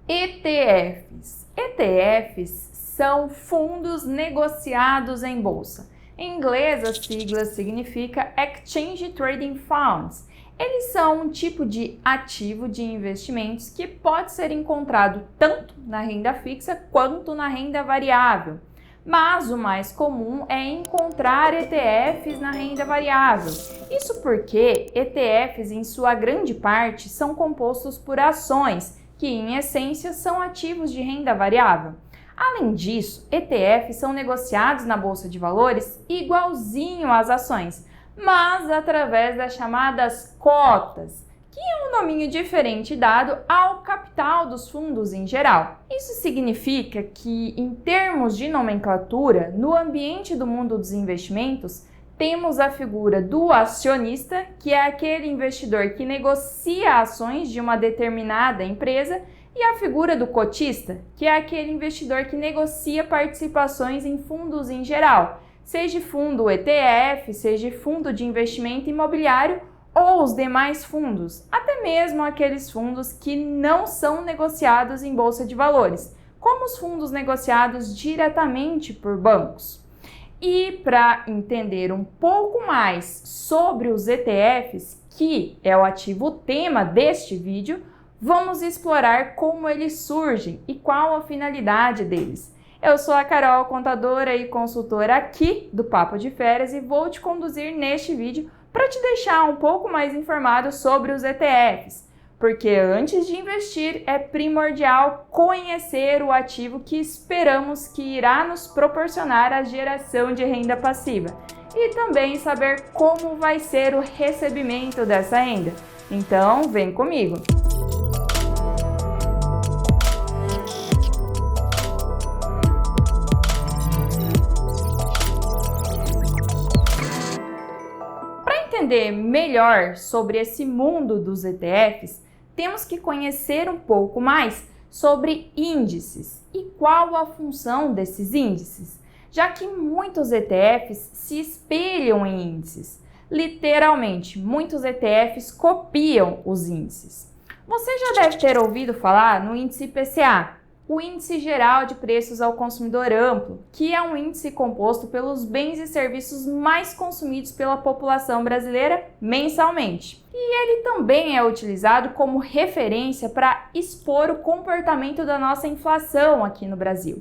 ETFs. ETFs são fundos negociados em bolsa. Em inglês, a sigla significa Exchange Trading Funds. Eles são um tipo de ativo de investimentos que pode ser encontrado tanto na renda fixa quanto na renda variável. Mas o mais comum é encontrar ETFs na renda variável. Isso porque ETFs, em sua grande parte, são compostos por ações, que em essência são ativos de renda variável. Além disso, ETFs são negociados na Bolsa de Valores igualzinho às ações, mas através das chamadas cotas, que é um nominho diferente dado ao capital dos fundos em geral. Isso significa que, em termos de nomenclatura, no ambiente do mundo dos investimentos, temos a figura do acionista, que é aquele investidor que negocia ações de uma determinada empresa, e a figura do cotista, que é aquele investidor que negocia participações em fundos em geral, seja fundo ETF, seja fundo de investimento imobiliário ou os demais fundos, até mesmo aqueles fundos que não são negociados em bolsa de valores, como os fundos negociados diretamente por bancos. E para entender um pouco mais sobre os ETFs, que é o ativo tema deste vídeo, vamos explorar como eles surgem e qual a finalidade deles. Eu sou a Carol, contadora e consultora aqui do Papo de Férias, e vou te conduzir neste vídeo para te deixar um pouco mais informado sobre os ETFs, porque antes de investir é primordial conhecer o ativo que esperamos que irá nos proporcionar a geração de renda passiva e também saber como vai ser o recebimento dessa renda. Então, vem comigo! Entender melhor sobre esse mundo dos ETFs, temos que conhecer um pouco mais sobre índices e qual a função desses índices, já que muitos ETFs se espelham em índices. Literalmente, muitos ETFs copiam os índices. Você já deve ter ouvido falar no índice IPCA, o Índice Geral de Preços ao Consumidor Amplo, que é um índice composto pelos bens e serviços mais consumidos pela população brasileira mensalmente. E ele também é utilizado como referência para expor o comportamento da nossa inflação aqui no Brasil.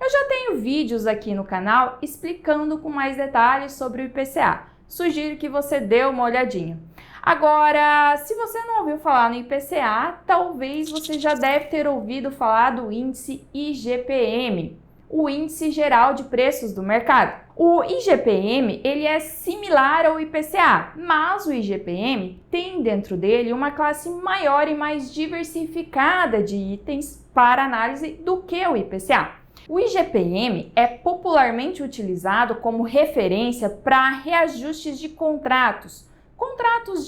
Eu já tenho vídeos aqui no canal explicando com mais detalhes sobre o IPCA. Sugiro que você dê uma olhadinha. Agora, se você não ouviu falar no IPCA, talvez você já deve ter ouvido falar do índice IGPM, o Índice Geral de Preços do Mercado. O IGPM, ele é similar ao IPCA, mas o IGPM tem dentro dele uma classe maior e mais diversificada de itens para análise do que o IPCA. O IGPM é popularmente utilizado como referência para reajustes de contratos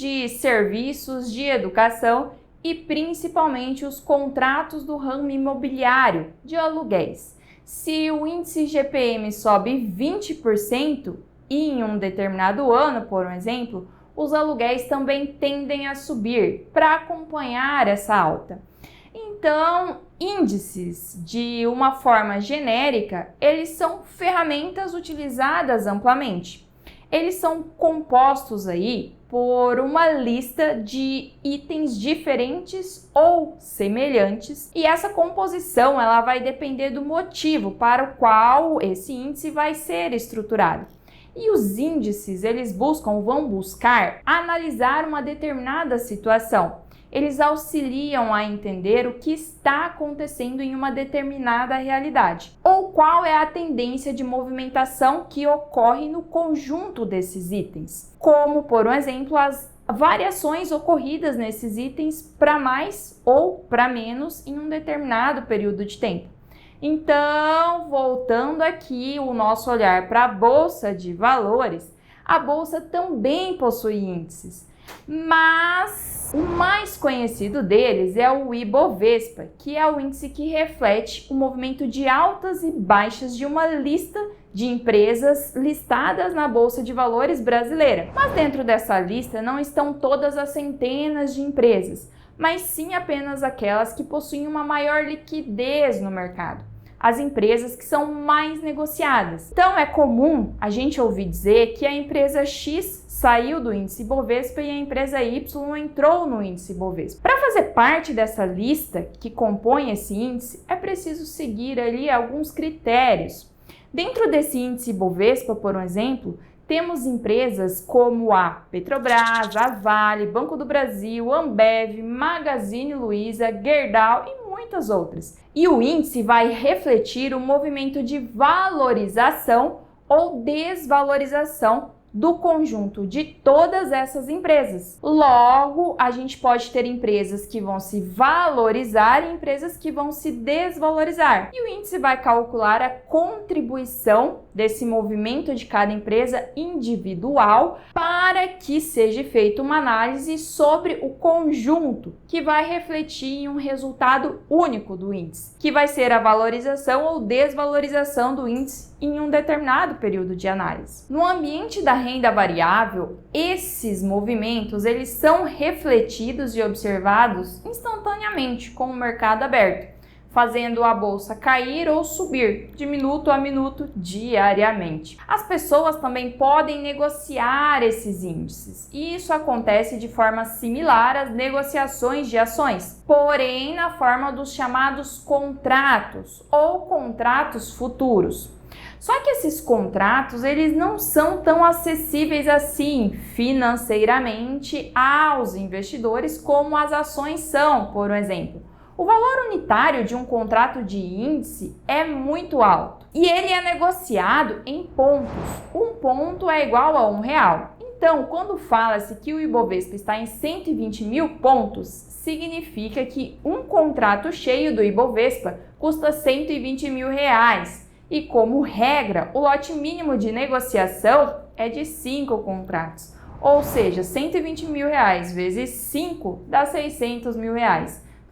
de serviços, de educação e principalmente os contratos do ramo imobiliário de aluguéis. Se o índice IGPM sobe 20% em um determinado ano, por exemplo, os aluguéis também tendem a subir para acompanhar essa alta. Então, índices, de uma forma genérica, eles são ferramentas utilizadas amplamente. Eles são compostos aí por uma lista de itens diferentes ou semelhantes, e essa composição ela vai depender do motivo para o qual esse índice vai ser estruturado. E os índices, eles vão buscar analisar uma determinada situação. Eles auxiliam a entender o que está acontecendo em uma determinada realidade, ou qual é a tendência de movimentação que ocorre no conjunto desses itens, como, por exemplo, as variações ocorridas nesses itens para mais ou para menos em um determinado período de tempo. Então, voltando aqui o nosso olhar para a Bolsa de Valores, a Bolsa também possui índices, mas o mais conhecido deles é o Ibovespa, que é o índice que reflete o movimento de altas e baixas de uma lista de empresas listadas na Bolsa de Valores brasileira. Mas dentro dessa lista não estão todas as centenas de empresas, mas sim apenas aquelas que possuem uma maior liquidez no mercado, as empresas que são mais negociadas. Então é comum a gente ouvir dizer que a empresa X saiu do índice Bovespa e a empresa Y entrou no índice Bovespa. Para fazer parte dessa lista que compõe esse índice, é preciso seguir ali alguns critérios. Dentro desse índice Bovespa, por exemplo, temos empresas como a Petrobras, a Vale, Banco do Brasil, Ambev, Magazine Luiza, Gerdau e muitas outras. E o índice vai refletir o movimento de valorização ou desvalorização do conjunto de todas essas empresas. Logo, a gente pode ter empresas que vão se valorizar e empresas que vão se desvalorizar. E o índice vai calcular a contribuição desse movimento de cada empresa individual para que seja feita uma análise sobre o conjunto, que vai refletir em um resultado único do índice, que vai ser a valorização ou desvalorização do índice em um determinado período de análise. No ambiente da renda variável, esses movimentos eles são refletidos e observados instantaneamente com o mercado aberto, fazendo a bolsa cair ou subir de minuto a minuto diariamente. As pessoas também podem negociar esses índices, e isso acontece de forma similar às negociações de ações, porém na forma dos chamados contratos ou contratos futuros. Só que esses contratos, eles não são tão acessíveis assim financeiramente aos investidores como as ações são, por exemplo. O valor unitário de um contrato de índice é muito alto e ele é negociado em pontos. Um ponto é igual a R$1. Então, quando fala-se que o Ibovespa está em 120 mil pontos, significa que um contrato cheio do Ibovespa custa R$120 mil. E como regra, o lote mínimo de negociação é de 5 contratos, ou seja, R$120 mil vezes 5 dá R$600 mil.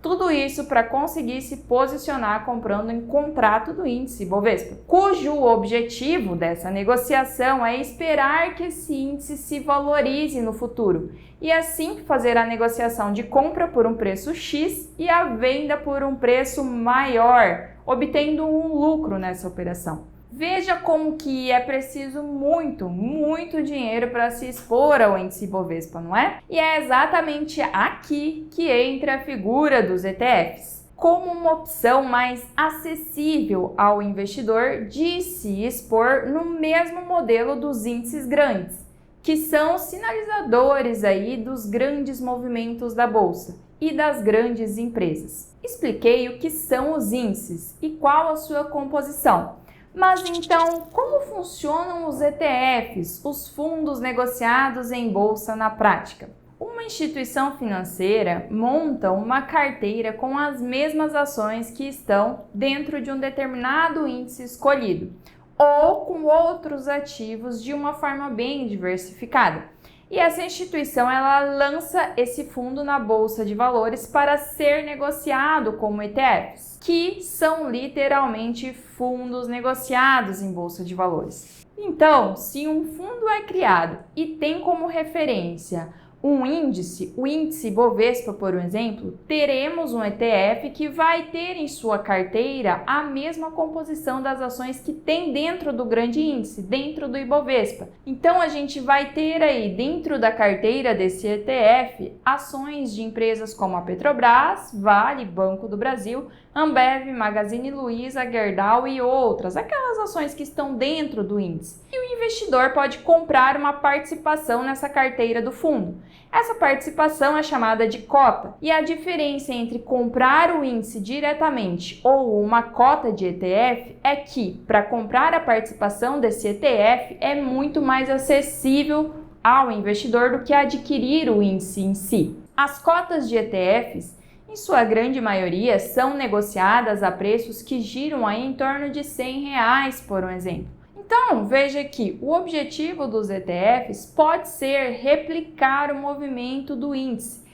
Tudo isso para conseguir se posicionar comprando em contrato do índice Bovespa, cujo objetivo dessa negociação é esperar que esse índice se valorize no futuro e assim fazer a negociação de compra por um preço X e a venda por um preço maior, obtendo um lucro nessa operação. Veja como que é preciso muito dinheiro para se expor ao índice Bovespa, não é? E é exatamente aqui que entra a figura dos ETFs, como uma opção mais acessível ao investidor de se expor no mesmo modelo dos índices grandes, que são sinalizadores aí dos grandes movimentos da bolsa e das grandes empresas. Expliquei o que são os índices e qual a sua composição. Mas então, como funcionam os ETFs, os fundos negociados em bolsa na prática? Uma instituição financeira monta uma carteira com as mesmas ações que estão dentro de um determinado índice escolhido, ou com outros ativos de uma forma bem diversificada. E essa instituição ela lança esse fundo na bolsa de valores para ser negociado como ETFs, que são literalmente fundos negociados em bolsa de valores. Então, se um fundo é criado e tem como referência um índice, o índice Bovespa, por exemplo, teremos um ETF que vai ter em sua carteira a mesma composição das ações que tem dentro do grande índice, dentro do Ibovespa. Então, a gente vai ter aí dentro da carteira desse ETF ações de empresas como a Petrobras, Vale, Banco do Brasil, Ambev, Magazine Luiza, Gerdau e outras, aquelas ações que estão dentro do índice. E o investidor pode comprar uma participação nessa carteira do fundo. Essa participação é chamada de cota, e a diferença entre comprar o índice diretamente ou uma cota de ETF é que, para comprar a participação desse ETF, é muito mais acessível ao investidor do que adquirir o índice em si. As cotas de ETFs, em sua grande maioria, são negociadas a preços que giram aí em torno de R$100, por um exemplo. Então, veja que o objetivo dos ETFs pode ser replicar o movimento do índice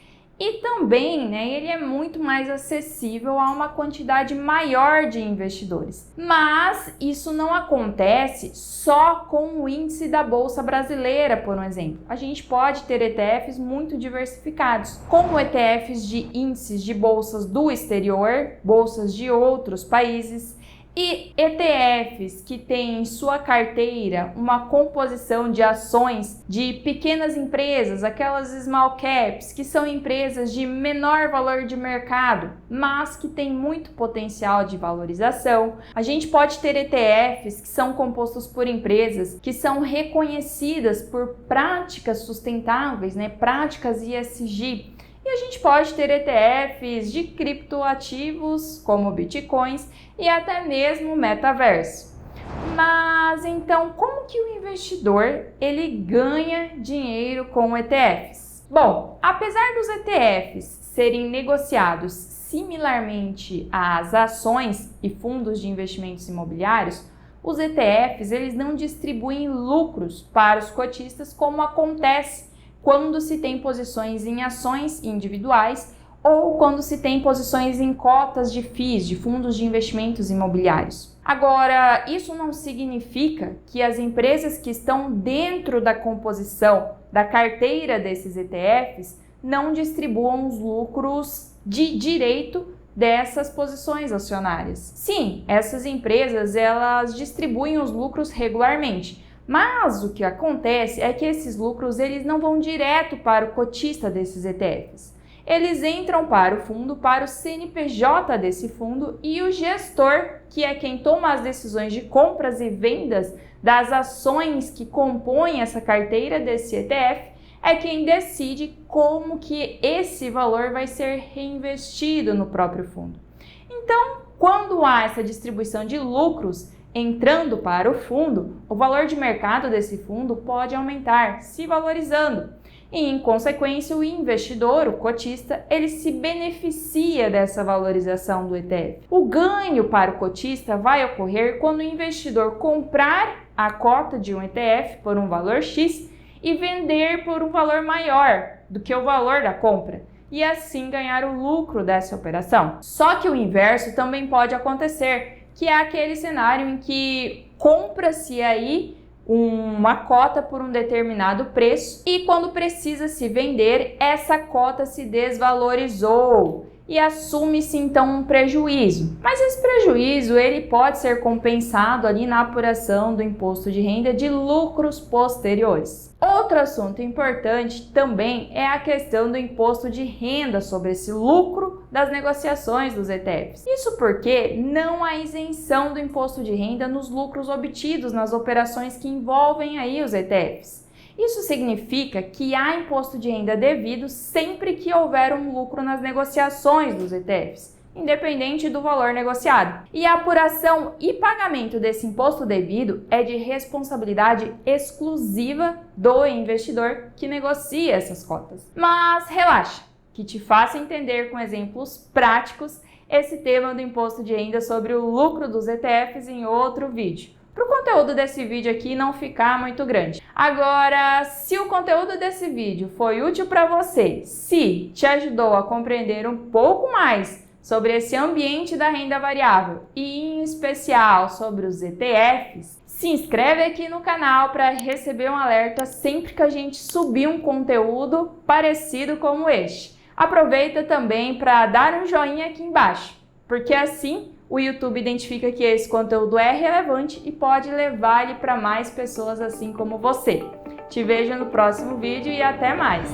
E também, né, ele é muito mais acessível a uma quantidade maior de investidores. Mas isso não acontece só com o índice da Bolsa Brasileira, por um exemplo. A gente pode ter ETFs muito diversificados, como ETFs de índices de bolsas do exterior, bolsas de outros países, e ETFs que têm em sua carteira uma composição de ações de pequenas empresas, aquelas small caps, que são empresas de menor valor de mercado, mas que têm muito potencial de valorização. A gente pode ter ETFs que são compostos por empresas que são reconhecidas por práticas sustentáveis, né, práticas ESG. E a gente pode ter ETFs de criptoativos, como bitcoins, e até mesmo metaverso. Mas então, como que o investidor ele ganha dinheiro com ETFs? Bom, apesar dos ETFs serem negociados similarmente às ações e fundos de investimentos imobiliários, os ETFs eles não distribuem lucros para os cotistas como acontece quando se tem posições em ações individuais ou quando se tem posições em cotas de FIIs, de fundos de investimentos imobiliários. Agora, isso não significa que as empresas que estão dentro da composição da carteira desses ETFs não distribuam os lucros de direito dessas posições acionárias. Sim, essas empresas elas distribuem os lucros regularmente. Mas o que acontece é que esses lucros eles não vão direto para o cotista desses ETFs. Eles entram para o fundo, para o CNPJ desse fundo e o gestor, que é quem toma as decisões de compras e vendas das ações que compõem essa carteira desse ETF, é quem decide como que esse valor vai ser reinvestido no próprio fundo. Então, quando há essa distribuição de lucros entrando para o fundo, o valor de mercado desse fundo pode aumentar, se valorizando. E, em consequência, o investidor, o cotista, ele se beneficia dessa valorização do ETF. O ganho para o cotista vai ocorrer quando o investidor comprar a cota de um ETF por um valor X e vender por um valor maior do que o valor da compra, e assim ganhar o lucro dessa operação. Só que o inverso também pode acontecer, que é aquele cenário em que compra-se aí uma cota por um determinado preço e quando precisa se vender, essa cota se desvalorizou e assume-se então um prejuízo. Mas esse prejuízo ele pode ser compensado ali na apuração do imposto de renda de lucros posteriores. Outro assunto importante também é a questão do imposto de renda sobre esse lucro das negociações dos ETFs. Isso porque não há isenção do imposto de renda nos lucros obtidos nas operações que envolvem aí os ETFs. Isso significa que há imposto de renda devido sempre que houver um lucro nas negociações dos ETFs, independente do valor negociado. E a apuração e pagamento desse imposto devido é de responsabilidade exclusiva do investidor que negocia essas cotas. Mas relaxa, que te faço entender com exemplos práticos esse tema do imposto de renda sobre o lucro dos ETFs em outro vídeo, para o conteúdo desse vídeo aqui não ficar muito grande. Agora, se o conteúdo desse vídeo foi útil para você, se te ajudou a compreender um pouco mais sobre esse ambiente da renda variável e em especial sobre os ETFs, se inscreve aqui no canal para receber um alerta sempre que a gente subir um conteúdo parecido como este. Aproveita também para dar um joinha aqui embaixo, porque assim o YouTube identifica que esse conteúdo é relevante e pode levar ele para mais pessoas assim como você. Te vejo no próximo vídeo e até mais!